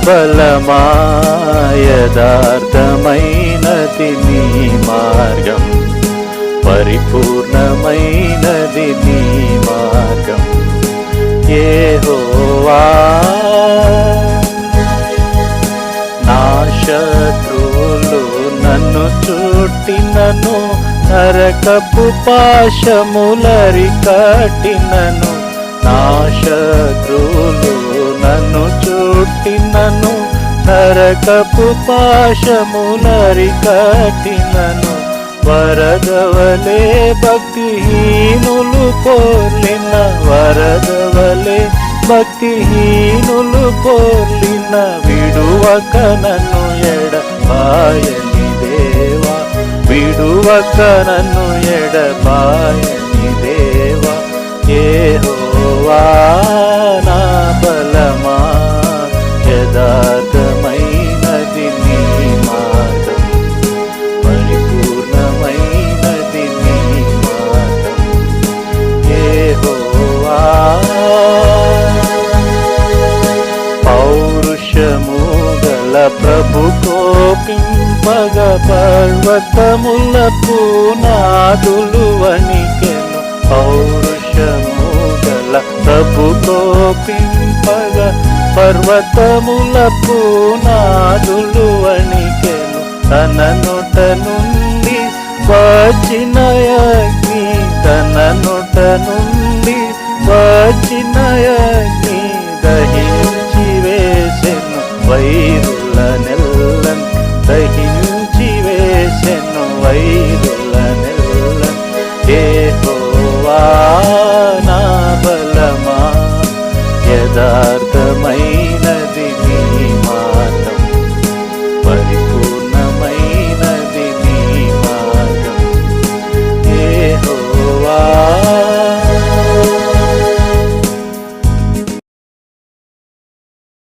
బలమా యథార్థమైనది నీ మార్గం, పరిపూర్ణమైనది నీ మార్గం యెహోవా. నా శత్రువులు నన్ను చుట్టినను, నరకపు పాశములరికట్టినను. నా శత్రువులు నన్ను చుట్టినను, నరకపు పాశములరికట్టినను. వరదవలే భక్తిహీనులు పోలిన, వరదవలే భక్తిహీనులు పోలిన. విడువక నన్ను ఎడబాయని దేవా, విడువక నన్ను ఎడబాయని దేవా యెహోవా. నా బలమా యథార్థమైనది నీ మార్గం, పరిపూర్ణమైనది నీ మార్గం యెహోవా. పౌరుషము గల ప్రభు కోపింపగ, పర్వతముల పునాదులు వణికెను. పౌరుషము గల ప్రభు కోపింపగ, పర్వతముల పునాదులు వణికెను. తన నొట నుండి వచ్చిన అగ్ని, తన నొట నుండి